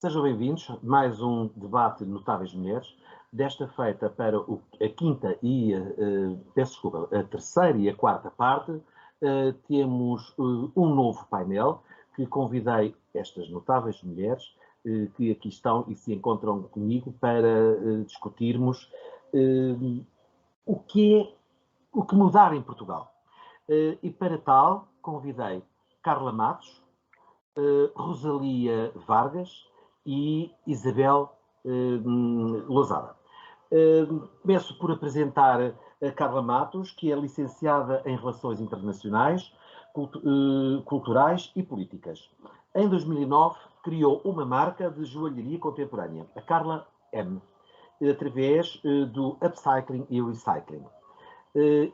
Sejam bem-vindos a mais um debate de Notáveis Mulheres, desta feita para a quinta e, peço desculpa, a terceira e a quarta parte. Temos um novo painel que convidei estas notáveis mulheres que aqui estão e se encontram comigo para discutirmos o que mudar em Portugal. E para tal convidei Carla Matos, Rosalia Vargas e Isabel Lousada. Começo por apresentar a Carla Matos, que é licenciada em Relações Internacionais, Culturais e Políticas. Em 2009, criou uma marca de joalharia contemporânea, a Carla M, através do upcycling e recycling.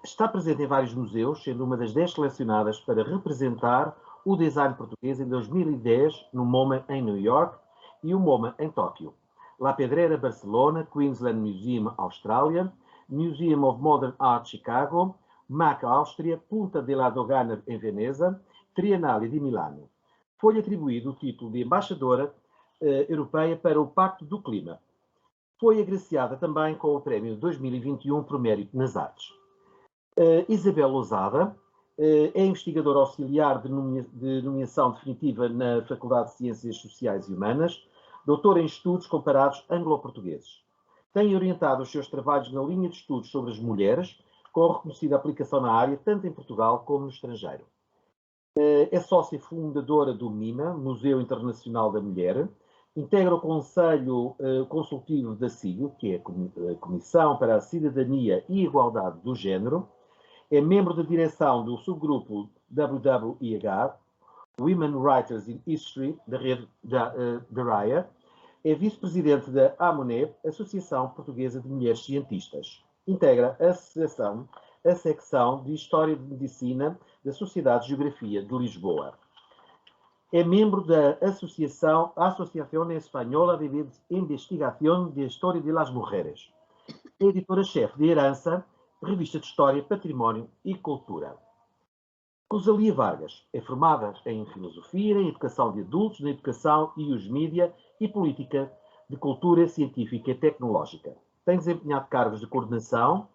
Está presente em vários museus, sendo uma das 10 selecionadas para representar o design português em 2010 no MoMA em New York e o MoMA em Tóquio. La Pedrera, Barcelona, Queensland Museum, Austrália, Museum of Modern Art, Chicago, MAC, Áustria, Punta della Dogana, em Veneza, Triennale de Milano. Foi-lhe atribuído o título de embaixadora europeia para o Pacto do Clima. Foi agraciada também com o prémio de 2021 por mérito nas artes. Isabel Lousada é investigadora auxiliar de nomeação definitiva na Faculdade de Ciências Sociais e Humanas, doutora em Estudos Comparados Anglo-Portugueses. Tem orientado os seus trabalhos na linha de estudos sobre as mulheres, com reconhecida aplicação na área, tanto em Portugal como no estrangeiro. É sócia fundadora do MIMA, Museu Internacional da Mulher, integra o Conselho Consultivo da CIGO, que é a Comissão para a Cidadania e Igualdade do Género, é membro da direção do subgrupo WWIH, Women Writers in History, da rede da RAIA, é vice-presidente da AMONEP, Associação Portuguesa de Mulheres Cientistas. Integra a secção de História de Medicina da Sociedade de Geografia de Lisboa. É membro da Associación Española de Investigación de História de las Mujeres. É editora-chefe de Herança, Revista de História, Património e Cultura. Rosalia Vargas é formada em Filosofia, em Educação de Adultos, na Educação e os Mídia e Política de Cultura Científica e Tecnológica. Tem desempenhado cargos de coordenação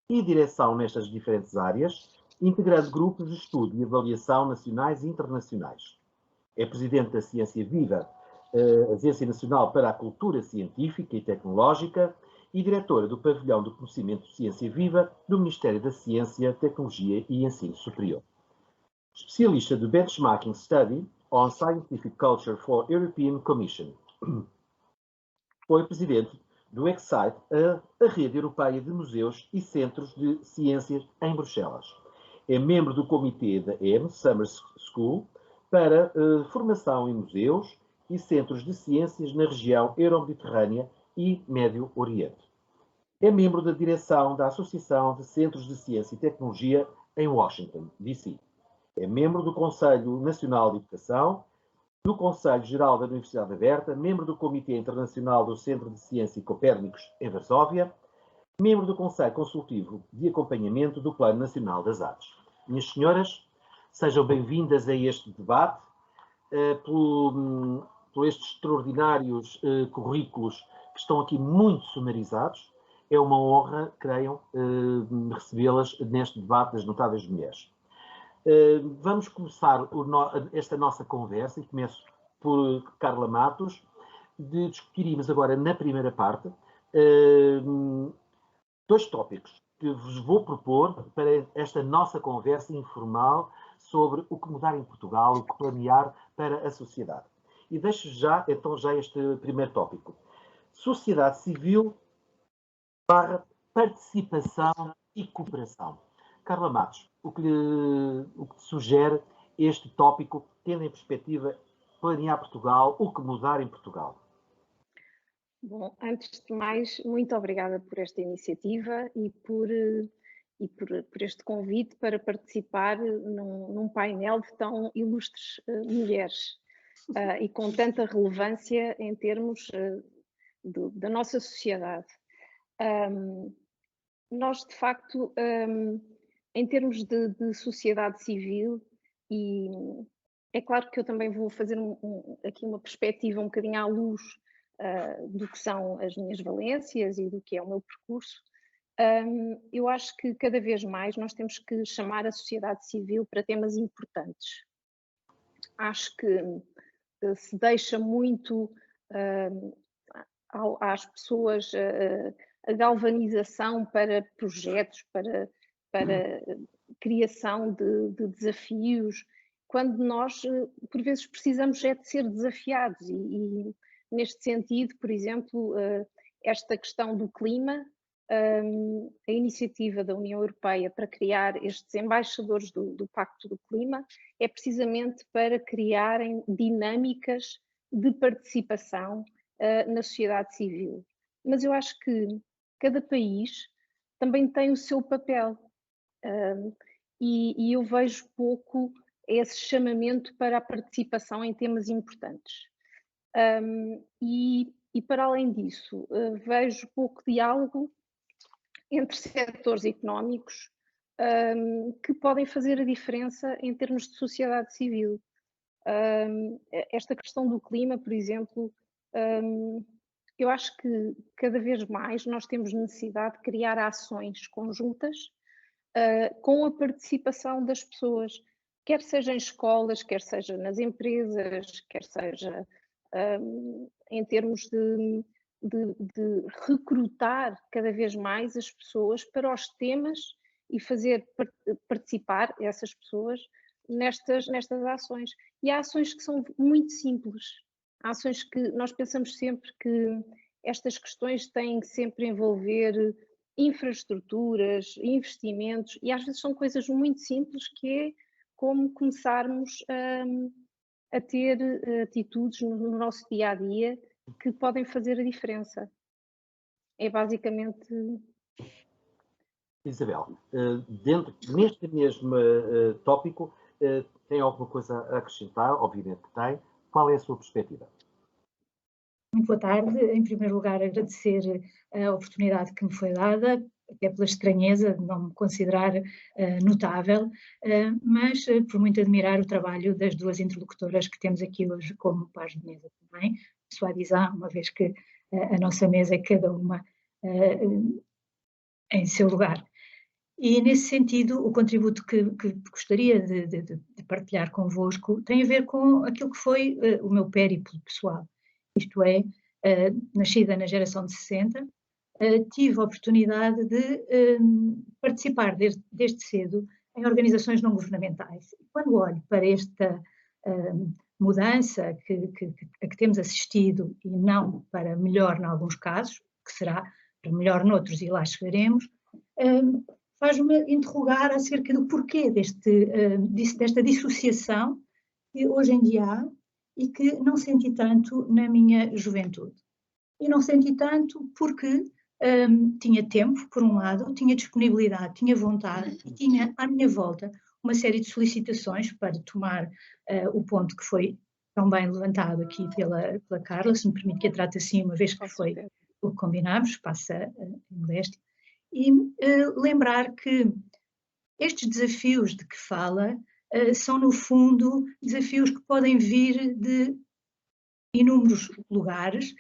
e direção nestas diferentes áreas, integrando grupos de estudo e avaliação nacionais e internacionais. É presidente da Ciência Viva, Agência Nacional para a Cultura Científica e Tecnológica, e diretora do Pavilhão do Conhecimento Ciência Viva do Ministério da Ciência, Tecnologia e Ensino Superior. Especialista do Benchmarking Study on Scientific Culture for European Commission. Foi presidente do Excite, a rede europeia de museus e centros de ciências em Bruxelas. É membro do comitê da Summer School para formação em museus e centros de ciências na região Euro-Mediterrânea e Médio Oriente. É membro da direção da Associação de Centros de Ciência e Tecnologia em Washington, D.C. É membro do Conselho Nacional de Educação, do Conselho Geral da Universidade Aberta, membro do Comitê Internacional do Centro de Ciência e Copérnicos em Varsóvia, membro do Conselho Consultivo de Acompanhamento do Plano Nacional das Artes. Minhas senhoras, sejam bem-vindas a este debate, por estes extraordinários currículos que estão aqui muito sumarizados. É uma honra, creiam, recebê-las neste debate das Notáveis Mulheres. Vamos começar esta nossa conversa, e começo por Carla Matos. Discutiremos agora, na primeira parte, dois tópicos que vos vou propor para esta nossa conversa informal sobre o que mudar em Portugal, o que planear para a sociedade. E deixo já este primeiro tópico. Sociedade civil / participação e cooperação. Carla Matos, o que te sugere este tópico, tendo em perspectiva planear Portugal, o que mudar em Portugal? Bom, antes de mais, muito obrigada por esta iniciativa e por este convite para participar num painel de tão ilustres mulheres e com tanta relevância em termos da nossa sociedade. Nós, de facto, em termos de sociedade civil e É claro que eu também vou fazer aqui uma perspectiva um bocadinho à luz do que são as minhas valências e do que é o meu percurso. Eu acho que cada vez mais nós temos que chamar a sociedade civil para temas importantes. Acho que se deixa muito às pessoas a galvanização para projetos, para criação de desafios, quando nós, por vezes, precisamos é de ser desafiados. E neste sentido, por exemplo, esta questão do clima, a iniciativa da União Europeia para criar estes embaixadores do Pacto do Clima é precisamente para criarem dinâmicas de participação na sociedade civil. Mas eu acho que cada país também tem o seu papel e eu vejo pouco esse chamamento para a participação em temas importantes. E para além disso, vejo pouco diálogo entre setores económicos que podem fazer a diferença em termos de sociedade civil. Esta questão do clima, por exemplo, eu acho que cada vez mais nós temos necessidade de criar ações conjuntas com a participação das pessoas, quer seja em escolas, quer seja nas empresas, quer seja em termos de recrutar cada vez mais as pessoas para os temas e fazer participar essas pessoas nestas ações. E há ações que são muito simples, há ações que nós pensamos sempre que estas questões têm que sempre envolver infraestruturas, investimentos, e às vezes são coisas muito simples, que é como começarmos a ter atitudes no nosso dia-a-dia que podem fazer a diferença. É basicamente... Isabel, neste mesmo tópico, tem alguma coisa a acrescentar? Obviamente que tem. Qual é a sua perspectiva? Muito boa tarde. Em primeiro lugar, agradecer a oportunidade que me foi dada, até pela estranheza de não me considerar notável, mas por muito admirar o trabalho das duas interlocutoras que temos aqui hoje como pares de mesa também, Suadizan, uma vez que a nossa mesa é cada uma em seu lugar. E, nesse sentido, o contributo que gostaria de partilhar convosco tem a ver com aquilo que foi o meu périplo pessoal. Isto é, nascida na geração de 60, tive a oportunidade de participar desde cedo em organizações não governamentais. E quando olho para esta mudança a que temos assistido, e não para melhor em alguns casos, que será para melhor noutros, e lá chegaremos, faz-me interrogar acerca do porquê desta dissociação que hoje em dia há e que não senti tanto na minha juventude. E não senti tanto porque tinha tempo, por um lado, tinha disponibilidade, tinha vontade e tinha à minha volta uma série de solicitações para tomar o ponto que foi tão bem levantado aqui pela Carla, se me permite que a trate assim, uma vez que foi o que combinámos, passa em modéstia. E lembrar que estes desafios de que fala são, no fundo, desafios que podem vir de inúmeros lugares,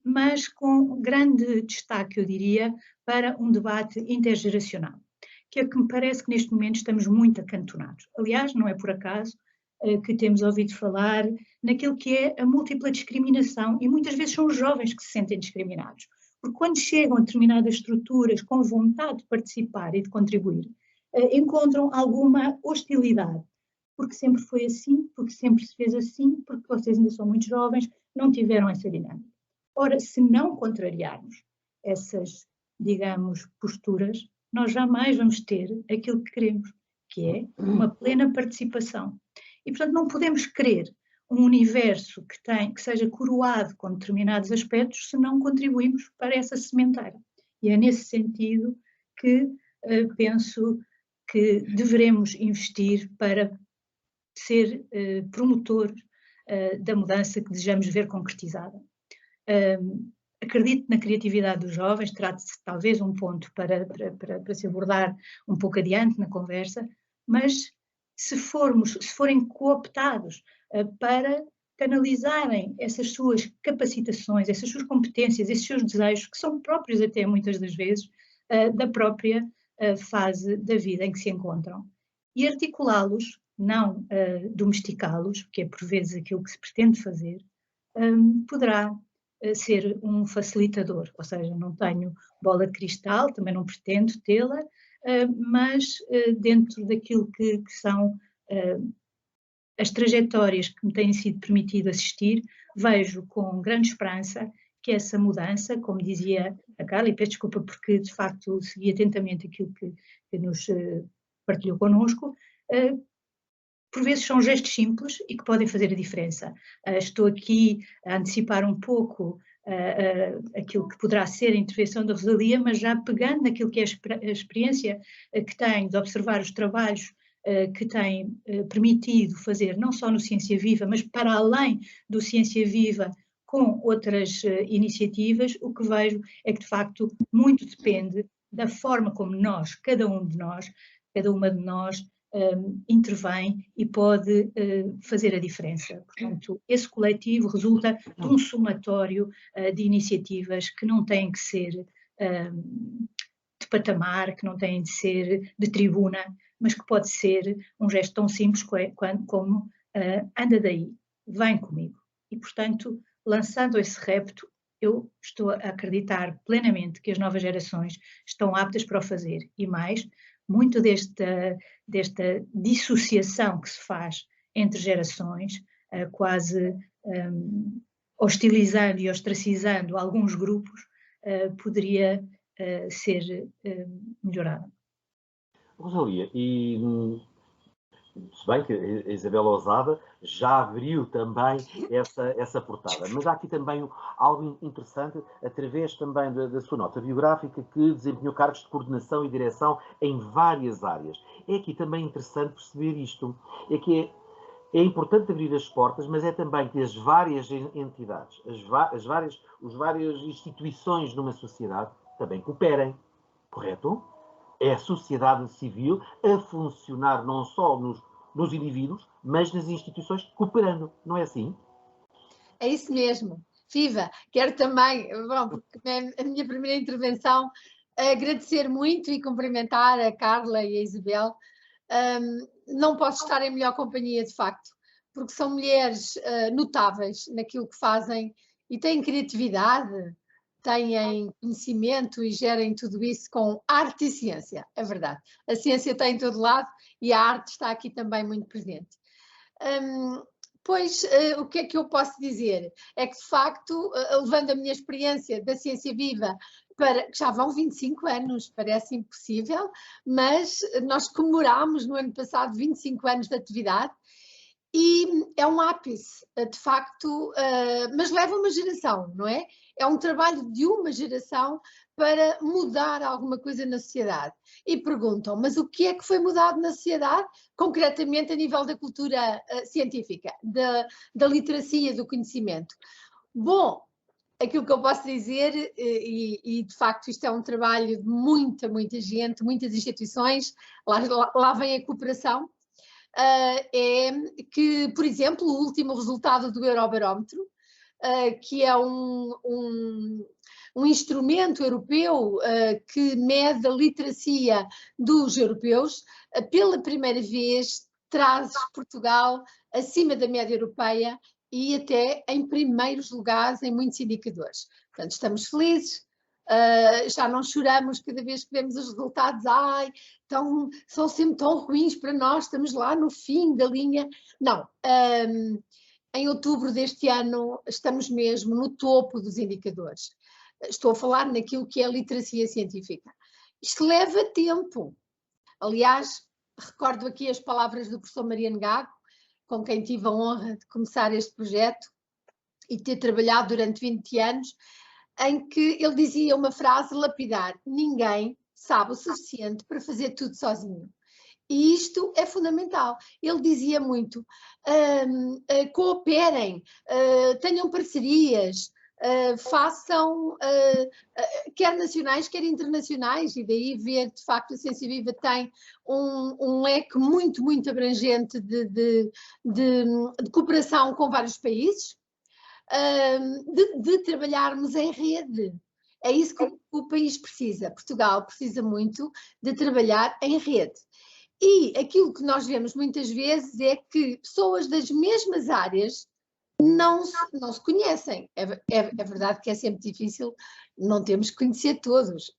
mas com grande destaque, eu diria, para um debate intergeracional, que é que me parece que neste momento estamos muito acantonados. Aliás, não é por acaso que temos ouvido falar naquilo que é a múltipla discriminação, e muitas vezes são os jovens que se sentem discriminados. Porque quando chegam a determinadas estruturas com vontade de participar e de contribuir, encontram alguma hostilidade. Porque sempre foi assim, porque sempre se fez assim, porque vocês ainda são muito jovens, não tiveram essa dinâmica. Ora, se não contrariarmos essas, digamos, posturas, nós jamais vamos ter aquilo que queremos, que é uma plena participação. E, portanto, não podemos querer um universo que seja coroado com determinados aspectos se não contribuímos para essa sementeira. E é nesse sentido que penso que deveremos investir para ser promotor da mudança que desejamos ver concretizada. Acredito na criatividade dos jovens, trata-se talvez um ponto para se abordar um pouco adiante na conversa, mas se forem cooptados para canalizarem essas suas capacitações, essas suas competências, esses seus desejos, que são próprios até muitas das vezes da própria fase da vida em que se encontram. E articulá-los, não domesticá-los, que é por vezes aquilo que se pretende fazer, poderá ser um facilitador, ou seja, não tenho bola de cristal, também não pretendo tê-la, mas dentro daquilo que são as trajetórias que me têm sido permitido assistir, vejo com grande esperança que essa mudança, como dizia a Carla, e peço desculpa porque de facto segui atentamente aquilo que nos partilhou connosco, por vezes são gestos simples e que podem fazer a diferença. Estou aqui a antecipar um pouco aquilo que poderá ser a intervenção da Rosalia, mas já pegando naquilo que é a experiência que tenho de observar os trabalhos que tem permitido fazer, não só no Ciência Viva, mas para além do Ciência Viva, com outras iniciativas, o que vejo é que, de facto, muito depende da forma como nós, cada um de nós, cada uma de nós, intervém e pode fazer a diferença. Portanto, esse coletivo resulta de um somatório de iniciativas que não têm que ser de patamar, que não têm de ser de tribuna, mas que pode ser um gesto tão simples como anda daí, vem comigo. E, portanto, lançando esse repto, eu estou a acreditar plenamente que as novas gerações estão aptas para o fazer. E mais, muito desta dissociação que se faz entre gerações, quase hostilizando e ostracizando alguns grupos, poderia ser melhorada. Rosalia, e se bem que a Isabel Ousada já abriu também essa portada, mas há aqui também algo interessante, através também da sua nota biográfica, que desempenhou cargos de coordenação e direção em várias áreas. É aqui também interessante perceber isto, é que é importante abrir as portas, mas é também que as várias entidades, as várias instituições numa sociedade também cooperem, correto? É a sociedade civil a funcionar não só nos indivíduos, mas nas instituições, cooperando, não é assim? É isso mesmo. Viva! Quero também, bom, porque é a minha primeira intervenção, agradecer muito e cumprimentar a Carla e a Isabel. Não posso estar em melhor companhia, de facto, porque são mulheres notáveis naquilo que fazem e têm criatividade, têm conhecimento e gerem tudo isso com arte e ciência, é verdade. A ciência está em todo lado e a arte está aqui também muito presente. Pois, o que é que eu posso dizer? É que, de facto, levando a minha experiência da Ciência Viva, que já vão 25 anos, parece impossível, mas nós comemorámos no ano passado 25 anos de atividade e é um ápice, de facto, mas leva uma geração, não é? É um trabalho de uma geração para mudar alguma coisa na sociedade. E perguntam, mas o que é que foi mudado na sociedade, concretamente a nível da cultura científica, da literacia, do conhecimento? Bom, aquilo que eu posso dizer, e de facto isto é um trabalho de muita gente, muitas instituições, lá vem a cooperação, é que, por exemplo, o último resultado do Eurobarómetro, que é um instrumento europeu que mede a literacia dos europeus, pela primeira vez traz Portugal acima da média europeia e até em primeiros lugares em muitos indicadores. Portanto, estamos felizes, já não choramos cada vez que vemos os resultados, são sempre tão ruins para nós, estamos lá no fim da linha. Não, em outubro deste ano estamos mesmo no topo dos indicadores. Estou a falar naquilo que é a literacia científica. Isto leva tempo. Aliás, recordo aqui as palavras do professor Mariano Gago, com quem tive a honra de começar este projeto e ter trabalhado durante 20 anos, em que ele dizia uma frase lapidar: ninguém sabe o suficiente para fazer tudo sozinho. E isto é fundamental. Ele dizia muito, cooperem, tenham parcerias, façam, quer nacionais, quer internacionais, e daí ver, de facto, a Ciência Viva tem um leque muito, muito abrangente de cooperação com vários países, de trabalharmos em rede. É isso que o país precisa. Portugal precisa muito de trabalhar em rede. E aquilo que nós vemos muitas vezes é que pessoas das mesmas áreas não se conhecem. É verdade que é sempre difícil, não temos que conhecer todos,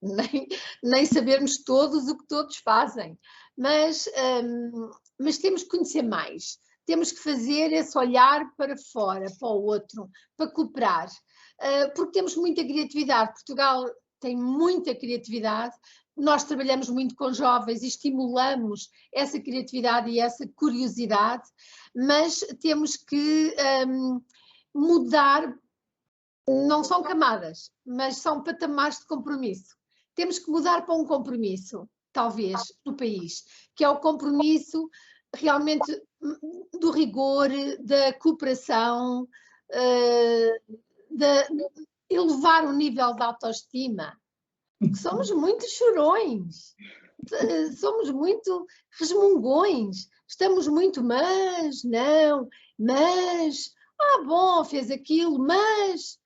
nem sabermos todos o que todos fazem, mas temos que conhecer mais. Temos que fazer esse olhar para fora, para o outro, para cooperar, porque temos muita criatividade. Portugal tem muita criatividade, nós trabalhamos muito com jovens e estimulamos essa criatividade e essa curiosidade, mas temos que mudar, não são camadas, mas são patamares de compromisso. Temos que mudar para um compromisso, talvez, no país, que é o compromisso realmente do rigor, da cooperação, de elevar o nível de autoestima. Somos muito chorões, somos muito resmungões, estamos muito mas, bom, fez aquilo, mas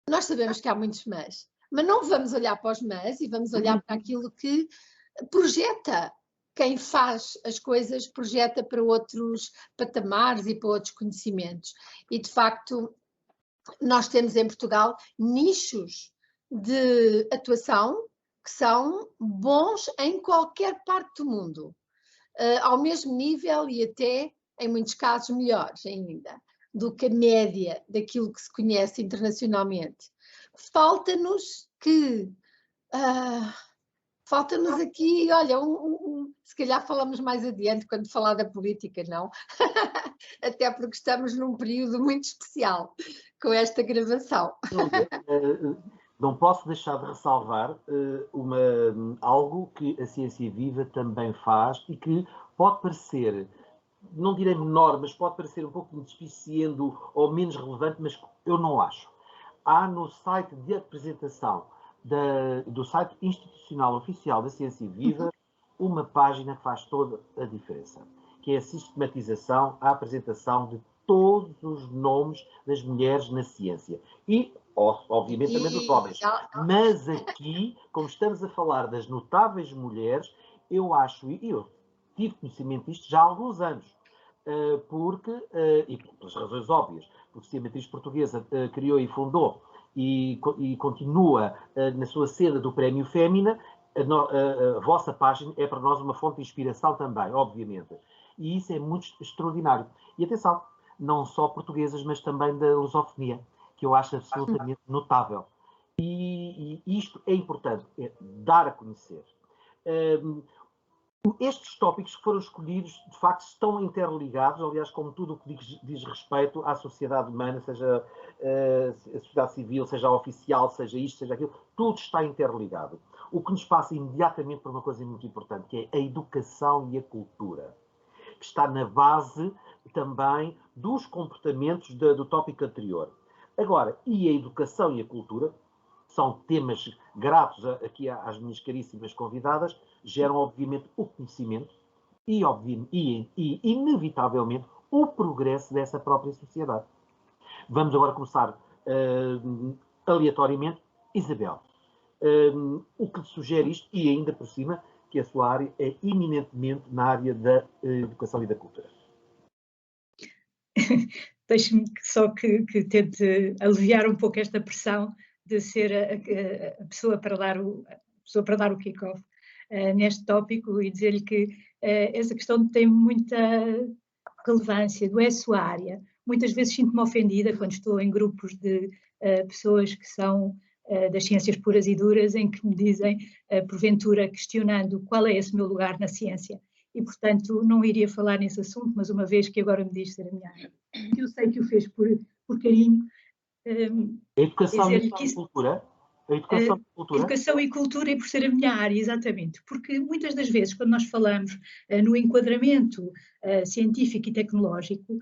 nós sabemos que há muitos mas não vamos olhar para os mas e vamos olhar para aquilo que projeta. Quem faz as coisas projeta para outros patamares e para outros conhecimentos. E, de facto, nós temos em Portugal nichos de atuação que são bons em qualquer parte do mundo, ao mesmo nível e até, em muitos casos, melhores ainda, do que a média daquilo que se conhece internacionalmente. Falta-nos aqui, olha, se calhar falamos mais adiante quando falar da política, não? Até porque estamos num período muito especial com esta gravação. Não posso deixar de ressalvar algo que a Ciência Viva também faz e que pode parecer, não direi menor, mas pode parecer um pouco despiciando ou menos relevante, mas eu não acho. Há no site de apresentação do site institucional oficial da Ciência Viva uma página que faz toda a diferença, que é a sistematização, a apresentação de todos os nomes das mulheres na ciência. E, obviamente, também dos homens. Mas aqui, como estamos a falar das notáveis mulheres, eu acho, e eu tive conhecimento disto já há alguns anos, e pelas razões óbvias, porque se a matriz portuguesa criou e fundou e continua na sua cena do Prémio Fémina, a vossa página é para nós uma fonte de inspiração também, obviamente. E isso é muito extraordinário. E atenção, não só portuguesas, mas também da lusofonia, que eu acho absolutamente notável. E isto é importante, é dar a conhecer. Estes tópicos que foram escolhidos, de facto, estão interligados, aliás, como tudo o que diz respeito à sociedade humana, seja a sociedade civil, seja a oficial, seja isto, seja aquilo, tudo está interligado. O que nos passa imediatamente por uma coisa muito importante, que é a educação e a cultura, que está na base também dos comportamentos do tópico anterior. Agora, e a educação e a cultura são temas gratos aqui às minhas caríssimas convidadas, geram obviamente o conhecimento e inevitavelmente o progresso dessa própria sociedade. Vamos agora começar aleatoriamente. Isabel, o que lhe sugere isto, e ainda por cima, que a sua área é eminentemente na área da educação e da cultura. Deixe-me só que tente aliviar um pouco esta pressão de ser a pessoa para dar o kick-off neste tópico e dizer-lhe que essa questão tem muita relevância, é a sua área. Muitas vezes sinto-me ofendida quando estou em grupos de pessoas que são das ciências puras e duras, em que me dizem, porventura, questionando qual é esse meu lugar na ciência. E, portanto, não iria falar nesse assunto, mas uma vez que agora me diz ser a minha área, eu sei que o fez por carinho. A educação e a cultura? A educação e cultura? Educação e cultura e por ser a minha área, exatamente. Porque muitas das vezes, quando nós falamos no enquadramento científico e tecnológico,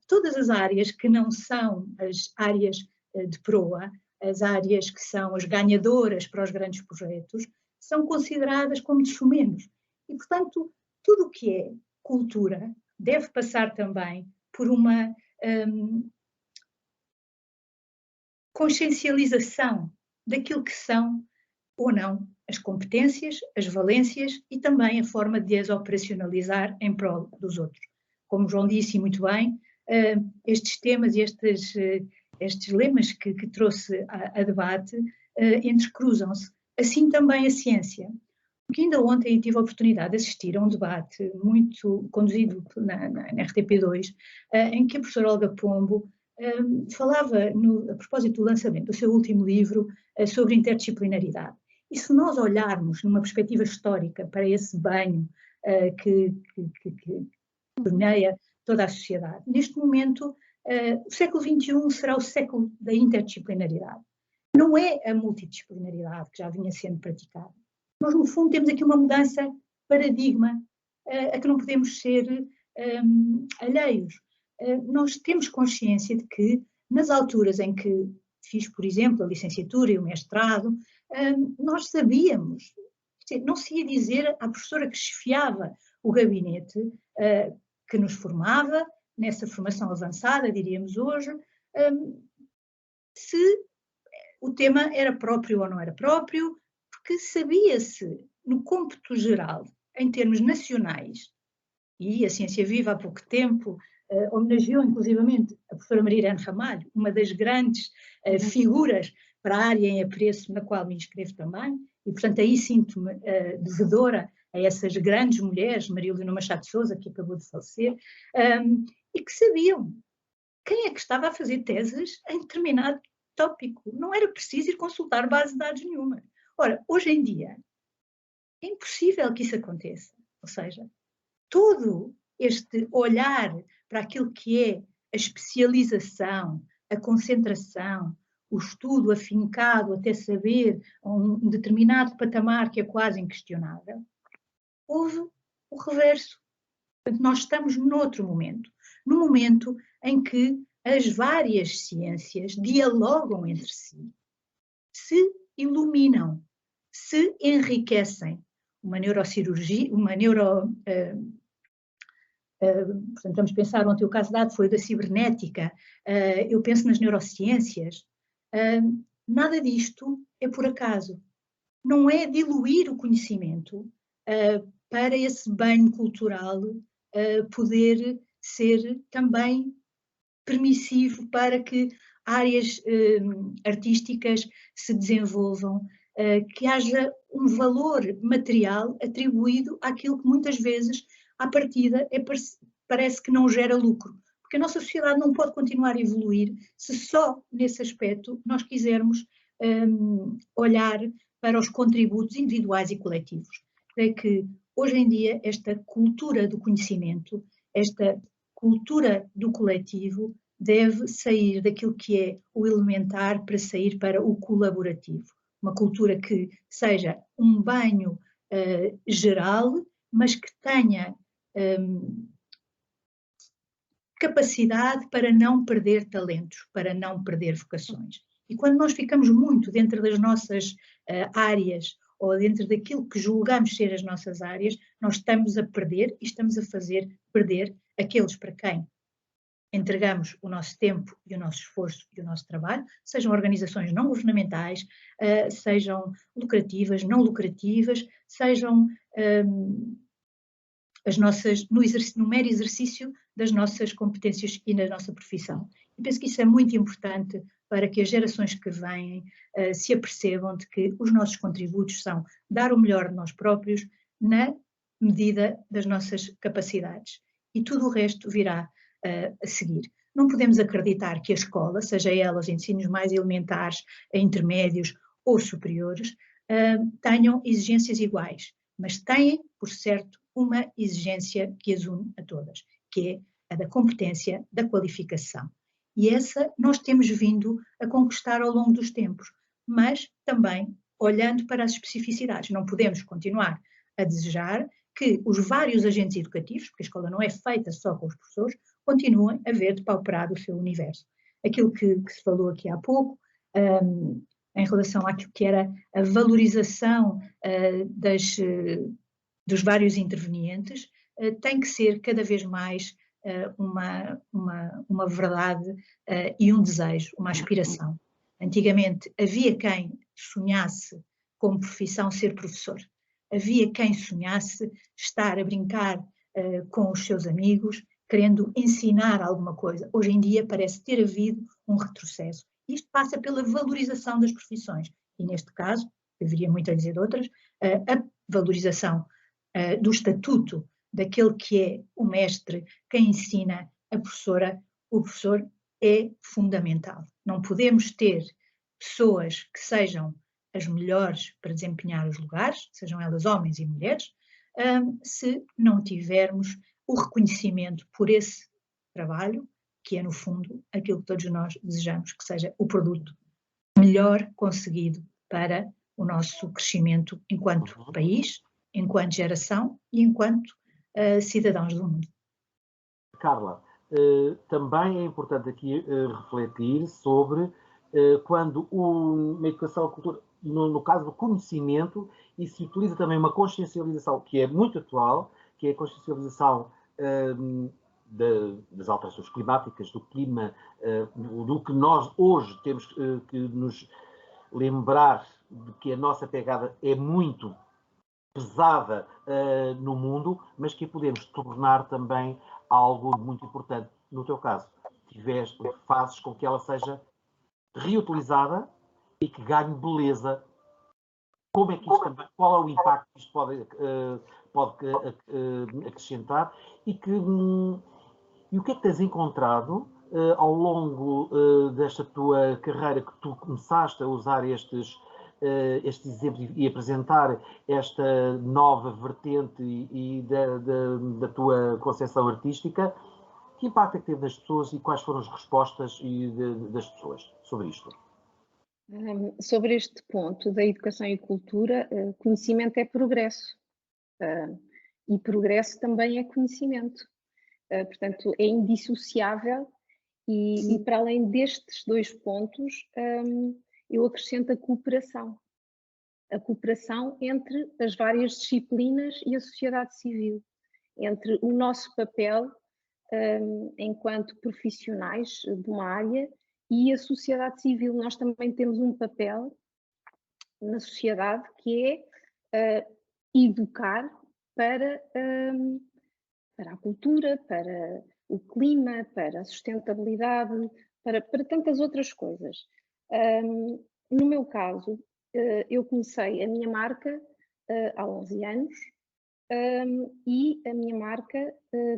todas as áreas que não são as áreas de proa, as áreas que são as ganhadoras para os grandes projetos, são consideradas como de sumenos. E, portanto, tudo o que é cultura deve passar também por uma consciencialização daquilo que são ou não as competências, as valências e também a forma de as operacionalizar em prol dos outros. Como o João disse muito bem, estes temas e estes lemas que trouxe a debate entrecruzam-se. Assim também a ciência. Porque ainda ontem tive a oportunidade de assistir a um debate muito conduzido na RTP2, em que a professora Olga Pombo falava, a propósito do lançamento do seu último livro, sobre interdisciplinaridade. E se nós olharmos numa perspectiva histórica para esse banho que permeia toda a sociedade, neste momento o século XXI será o século da interdisciplinaridade. Não é a multidisciplinaridade que já vinha sendo praticada. Nós, no fundo, temos aqui uma mudança de paradigma a que não podemos ser alheios. Nós temos consciência de que, nas alturas em que fiz, por exemplo, a licenciatura e o mestrado, nós sabíamos, não se ia dizer à professora que chefiava o gabinete, que nos formava, nessa formação avançada, diríamos hoje, se o tema era próprio ou não era próprio, porque sabia-se, no cômputo geral, em termos nacionais, e a Ciência Viva há pouco tempo homenageou inclusivamente a professora Maria Irene Ramalho, uma das grandes figuras para a área em apreço na qual me inscrevo também, e portanto aí sinto-me devedora a essas grandes mulheres, Maria Leonor Machado de Sousa, que acabou de falecer, e que sabiam quem é que estava a fazer teses em determinado tópico. Não era preciso ir consultar base de dados nenhuma. Ora, hoje em dia, é impossível que isso aconteça. Ou seja, todo este olhar para aquilo que é a especialização, a concentração, o estudo afincado até saber um determinado patamar que é quase inquestionável, houve o reverso. Portanto, nós estamos noutro momento, num momento em que as várias ciências dialogam entre si, se iluminam, se enriquecem. Uma neurocirurgia, portanto, vamos pensar, ontem o caso dado foi o da cibernética, eu penso nas neurociências. Nada disto é por acaso. Não é diluir o conhecimento para esse banho cultural poder ser também permissivo para que áreas artísticas se desenvolvam, que haja um valor material atribuído àquilo que muitas vezes, à partida, parece que não gera lucro. Porque a nossa sociedade não pode continuar a evoluir se só nesse aspecto nós quisermos olhar para os contributos individuais e coletivos. É que, hoje em dia, esta cultura do conhecimento, esta cultura do coletivo, deve sair daquilo que é o elementar para sair para o colaborativo. Uma cultura que seja um banho geral, mas que tenha capacidade para não perder talentos, para não perder vocações. E quando nós ficamos muito dentro das nossas áreas ou dentro daquilo que julgamos ser as nossas áreas, nós estamos a perder e estamos a fazer perder aqueles para quem entregamos o nosso tempo e o nosso esforço e o nosso trabalho, sejam organizações não governamentais, sejam lucrativas, não lucrativas, sejam as nossas, no mero exercício das nossas competências e na nossa profissão. E penso que isso é muito importante para que as gerações que vêm se apercebam de que os nossos contributos são dar o melhor de nós próprios na medida das nossas capacidades. E tudo o resto virá a seguir. Não podemos acreditar que a escola, seja ela os ensinos mais elementares, intermédios ou superiores, tenham exigências iguais, mas têm, por certo, uma exigência que as une a todas, que é a da competência, da qualificação. E essa nós temos vindo a conquistar ao longo dos tempos, mas também olhando para as especificidades. Não podemos continuar a desejar que os vários agentes educativos, porque a escola não é feita só com os professores, continuem a ver depauperado o seu universo. aquilo que se falou aqui há pouco, em relação àquilo que era a valorização dos vários intervenientes, tem que ser cada vez mais uma verdade e um desejo, uma aspiração. Antigamente havia quem sonhasse como profissão ser professor, havia quem sonhasse estar a brincar com os seus amigos, querendo ensinar alguma coisa. Hoje em dia parece ter havido um retrocesso. Isto passa pela valorização das profissões e, neste caso, eu diria muito a dizer de outras, a valorização do estatuto daquele que é o mestre, quem ensina, a professora. O professor é fundamental. Não podemos ter pessoas que sejam as melhores para desempenhar os lugares, sejam elas homens e mulheres, se não tivermos o reconhecimento por esse trabalho, que é, no fundo, aquilo que todos nós desejamos que seja o produto melhor conseguido para o nosso crescimento enquanto país, enquanto geração e enquanto cidadãos do mundo. Carla, também é importante aqui refletir sobre quando uma educação à cultura, no caso do conhecimento, e se utiliza também uma consciencialização que é muito atual, que é a consciencialização das alterações climáticas, do clima, do que nós hoje temos que nos lembrar de que a nossa pegada é muito pesada no mundo, mas que podemos tornar também algo muito importante. No teu caso, fazes com que ela seja reutilizada e que ganhe beleza. Como é que isto também, qual é o impacto que isto pode acrescentar e o que é que tens encontrado ao longo desta tua carreira, que tu começaste a usar estes exemplos e apresentar esta nova vertente e da tua concepção artística? Que impacto é que teve nas pessoas e quais foram as respostas das pessoas sobre isto? Sobre este ponto da educação e cultura, conhecimento é progresso e progresso também é conhecimento. Portanto, é indissociável e para além destes dois pontos, eu acrescento a cooperação entre as várias disciplinas e a sociedade civil, entre o nosso papel enquanto profissionais de uma área e a sociedade civil. Nós também temos um papel na sociedade que é educar para a cultura, para o clima, para a sustentabilidade, para tantas outras coisas. No meu caso, eu comecei a minha marca há 11 anos e a minha marca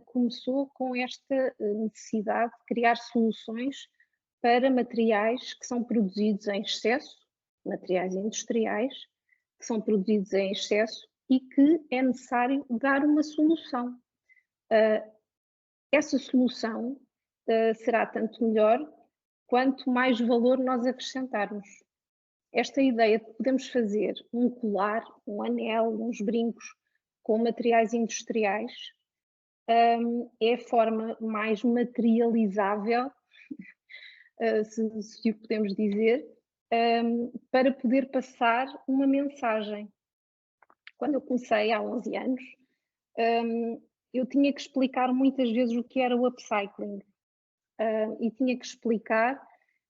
começou com esta necessidade de criar soluções para materiais que são produzidos em excesso, materiais industriais que são produzidos em excesso e que é necessário dar uma solução. Essa solução será tanto melhor quanto mais valor nós acrescentarmos. Esta ideia de que podemos fazer um colar, um anel, uns brincos com materiais industriais é a forma mais materializável, se o podemos dizer, para poder passar uma mensagem. Quando eu comecei há 11 anos, eu tinha que explicar muitas vezes o que era o upcycling e tinha que explicar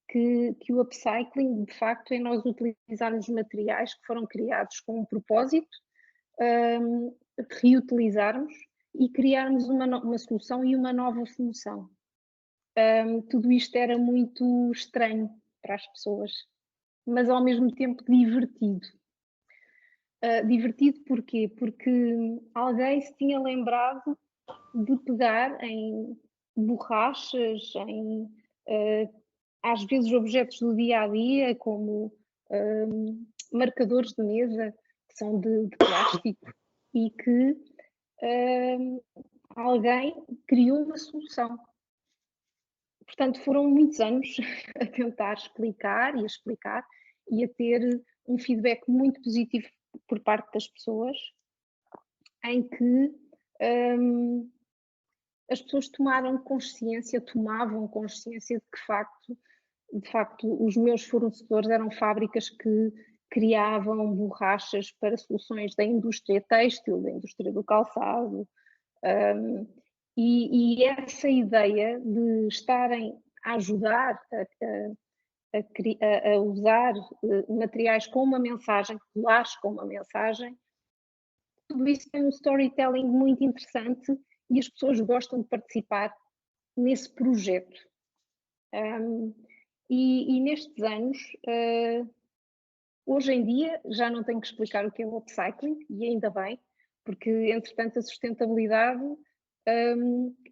que o upcycling, de facto, é nós utilizarmos materiais que foram criados com um propósito, reutilizarmos e criarmos uma solução e uma nova função. Tudo isto era muito estranho para as pessoas, mas ao mesmo tempo divertido. Divertido porquê? Porque alguém se tinha lembrado de pegar em borrachas, em às vezes objetos do dia a dia, como marcadores de mesa, que são de plástico, e que alguém criou uma solução. Portanto, foram muitos anos a tentar explicar e a ter um feedback muito positivo por parte das pessoas, em que as pessoas tomavam consciência de que, de facto, os meus fornecedores eram fábricas que criavam borrachas para soluções da indústria têxtil, da indústria do calçado, e essa ideia de estarem a ajudar a usar materiais com uma mensagem, colares com uma mensagem, tudo isso tem um storytelling muito interessante e as pessoas gostam de participar nesse projeto. E nestes anos, hoje em dia, já não tenho que explicar o que é o upcycling, e ainda bem, porque, entretanto, a sustentabilidade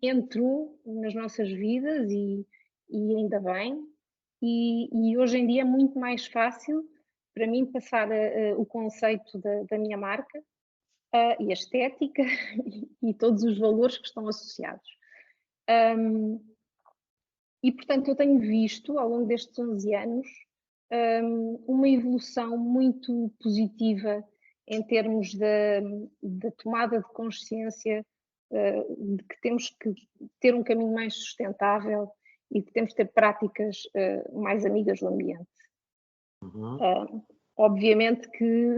entrou nas nossas vidas e ainda bem. E hoje em dia é muito mais fácil para mim passar o conceito da minha marca e a estética e todos os valores que estão associados. E, portanto, eu tenho visto, ao longo destes 11 anos, uma evolução muito positiva em termos da tomada de consciência de que temos que ter um caminho mais sustentável e que temos que ter práticas mais amigas do ambiente. Obviamente que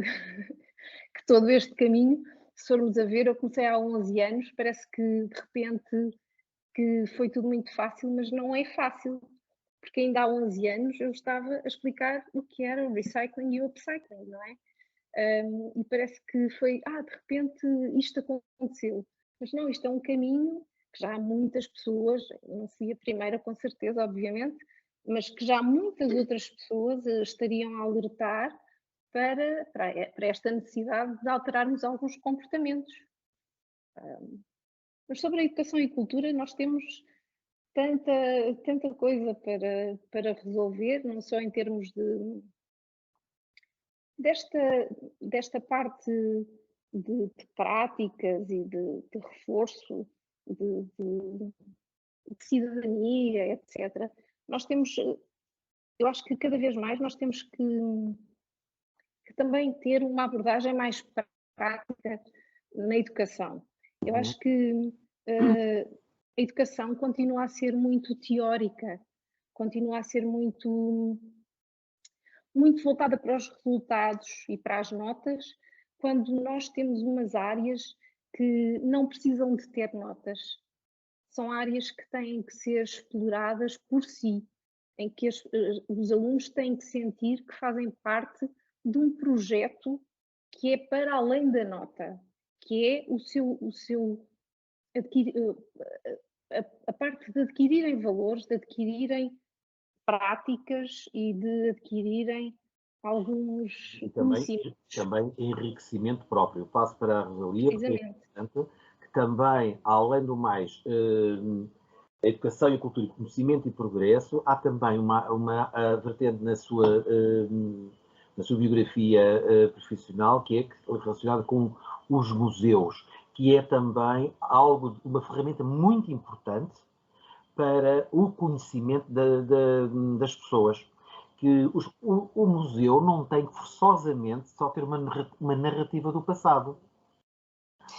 todo este caminho, se formos a ver, eu comecei há 11 anos, parece que de repente que foi tudo muito fácil, mas não é fácil, porque ainda há 11 anos eu estava a explicar o que era o recycling e o upcycling, não é? E parece que foi, de repente isto aconteceu. Mas não, isto é um caminho que já há muitas pessoas, não fui a primeira com certeza, obviamente, mas que já muitas outras pessoas estariam a alertar para esta necessidade de alterarmos alguns comportamentos. Mas sobre a educação e cultura nós temos tanta coisa para resolver, não só em termos desta parte de práticas e de reforço, de cidadania, etc. Nós temos, eu acho que cada vez mais nós temos que também ter uma abordagem mais prática na educação. Eu acho que a educação continua a ser muito teórica, continua a ser muito voltada para os resultados e para as notas, quando nós temos umas áreas que não precisam de ter notas. São áreas que têm que ser exploradas por si, em que os alunos têm que sentir que fazem parte de um projeto que é para além da nota, que é a parte de adquirirem valores, de adquirirem práticas e de adquirirem alguns conhecimentos. Também enriquecimento próprio. Passo para a Rosalia, porque é importante que também, além do mais, a educação e a cultura, conhecimento e progresso, há também uma vertente na sua biografia profissional, que é relacionada com os museus, que é também uma ferramenta muito importante para o conhecimento das pessoas. Que o museu não tem que forçosamente só ter uma narrativa do passado.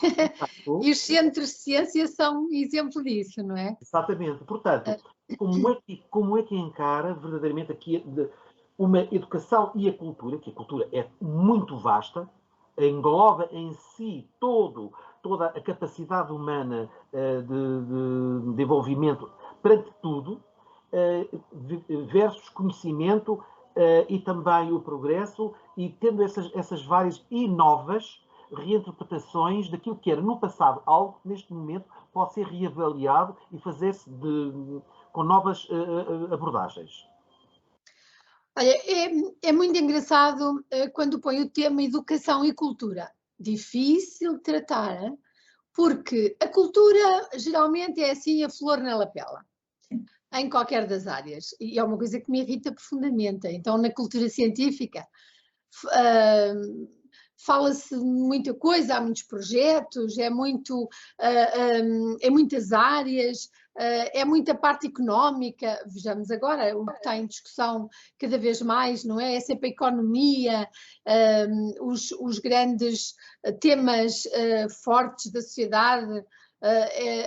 Portanto, e os centros de ciência são exemplo disso, não é? Exatamente. Portanto, como é que encara verdadeiramente aqui uma educação e a cultura, que a cultura é muito vasta, engloba em si toda a capacidade humana de desenvolvimento perante tudo, versus conhecimento e também o progresso, e tendo essas várias e novas reinterpretações daquilo que era no passado algo que neste momento pode ser reavaliado e fazer-se com novas abordagens. Olha, é muito engraçado quando põe o tema educação e cultura. Difícil de tratar, porque a cultura geralmente é assim a flor na lapela, em qualquer das áreas. E é uma coisa que me irrita profundamente. Então, na cultura científica, fala-se muita coisa, há muitos projetos, é muitas áreas, é muita parte económica. Vejamos agora, o que está em discussão cada vez mais, não é? É sempre a economia, os grandes temas fortes da sociedade,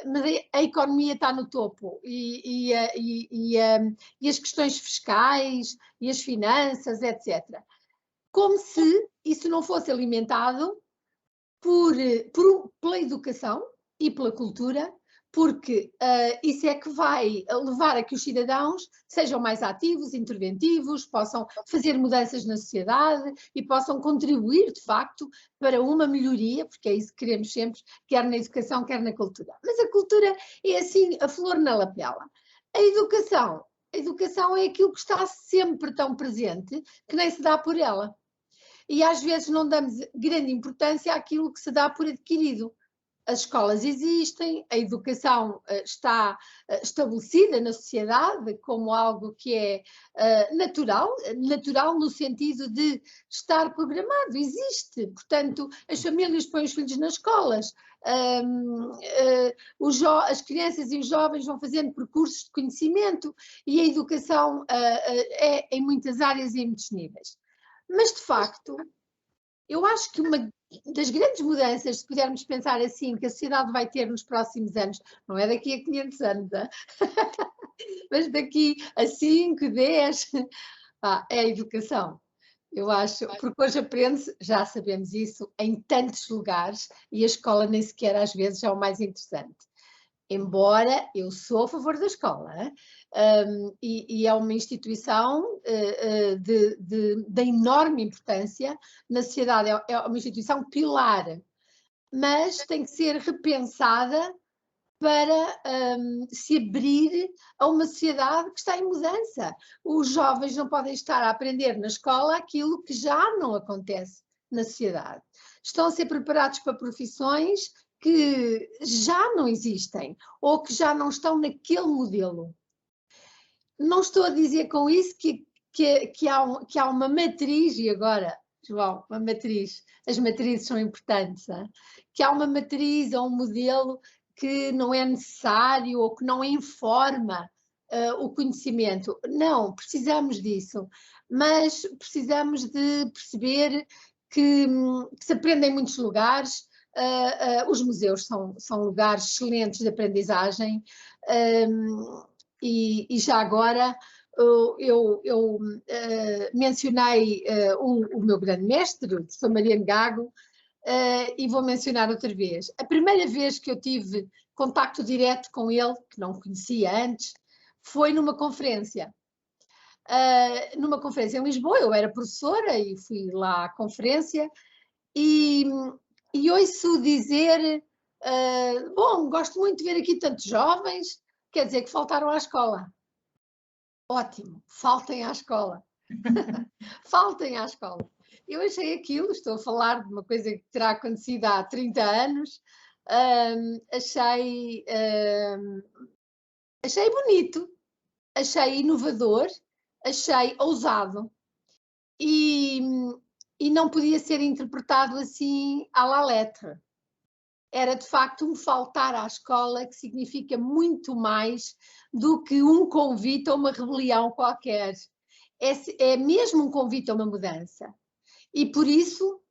mas a economia está no topo e as questões fiscais e as finanças, etc. Como se isso não fosse alimentado pela educação e pela cultura, porque isso é que vai levar a que os cidadãos sejam mais ativos, interventivos, possam fazer mudanças na sociedade e possam contribuir, de facto, para uma melhoria, porque é isso que queremos sempre, quer na educação, quer na cultura. Mas a cultura é assim, a flor na lapela. A educação é aquilo que está sempre tão presente que nem se dá por ela. E às vezes não damos grande importância àquilo que se dá por adquirido. As escolas existem, a educação está estabelecida na sociedade como algo que é natural no sentido de estar programado, existe. Portanto, as famílias põem os filhos nas escolas, as crianças e os jovens vão fazendo percursos de conhecimento e a educação é em muitas áreas e em muitos níveis. Mas, de facto, eu acho que uma das grandes mudanças, se pudermos pensar assim, que a sociedade vai ter nos próximos anos, não é daqui a 500 anos, mas daqui a 5, 10, é a educação. Eu acho, porque hoje aprende-se, já sabemos isso, em tantos lugares e a escola nem sequer às vezes é o mais interessante. Embora eu sou a favor da escola, e é uma instituição de enorme importância na sociedade, é uma instituição pilar, mas tem que ser repensada para se abrir a uma sociedade que está em mudança. Os jovens não podem estar a aprender na escola aquilo que já não acontece na sociedade. Estão a ser preparados para profissões que já não existem ou que já não estão naquele modelo. Não estou a dizer com isso que há uma matriz, e agora, João, uma matriz, as matrizes são importantes, que há uma matriz ou um modelo que não é necessário ou que não informa o conhecimento. Não, precisamos disso, mas precisamos de perceber que se aprende em muitos lugares. Os museus são lugares excelentes de aprendizagem e já agora eu mencionei o meu grande mestre, o professor Mariano Gago, e vou mencionar outra vez. A primeira vez que eu tive contacto direto com ele, que não conhecia antes, foi numa conferência. Numa conferência em Lisboa, eu era professora e fui lá à conferência e ouço dizer, bom, gosto muito de ver aqui tantos jovens, quer dizer que faltaram à escola. Ótimo, faltem à escola. Faltem à escola. Eu achei aquilo, estou a falar de uma coisa que terá acontecido há 30 anos, achei bonito, achei inovador, achei ousado e não podia ser interpretado assim à la lettre. Era de facto um faltar à escola que significa muito mais do que um convite a uma rebelião qualquer. É mesmo um convite a uma mudança. E por isso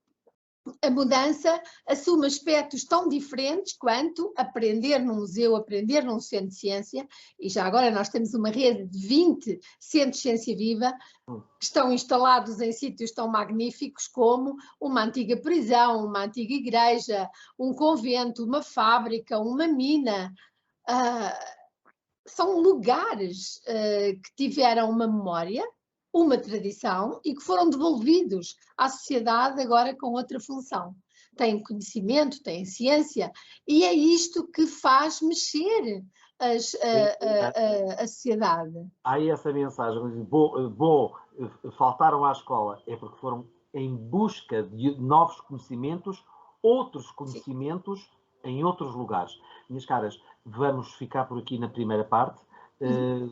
a mudança assume aspectos tão diferentes quanto aprender num museu, aprender num centro de ciência, e já agora nós temos uma rede de 20 centros de ciência viva que estão instalados em sítios tão magníficos como uma antiga prisão, uma antiga igreja, um convento, uma fábrica, uma mina. São lugares que tiveram uma memória, uma tradição e que foram devolvidos à sociedade agora com outra função. Têm conhecimento, têm ciência e é isto que faz mexer a sociedade. Há essa mensagem, faltaram à escola, é porque foram em busca de novos conhecimentos, outros conhecimentos em outros lugares. Minhas caras, vamos ficar por aqui na primeira parte.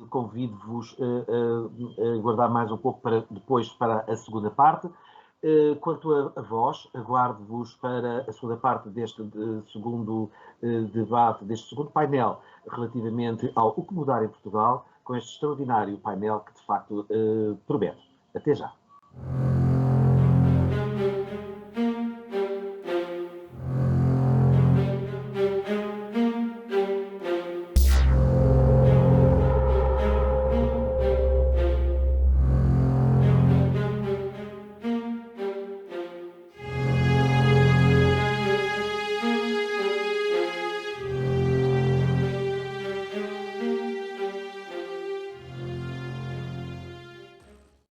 Convido-vos a guardar mais um pouco para depois para a segunda parte. Quanto a vós, aguardo-vos para a segunda parte deste segundo debate, deste segundo painel relativamente ao O que mudar em Portugal, com este extraordinário painel que de facto promete. Até já.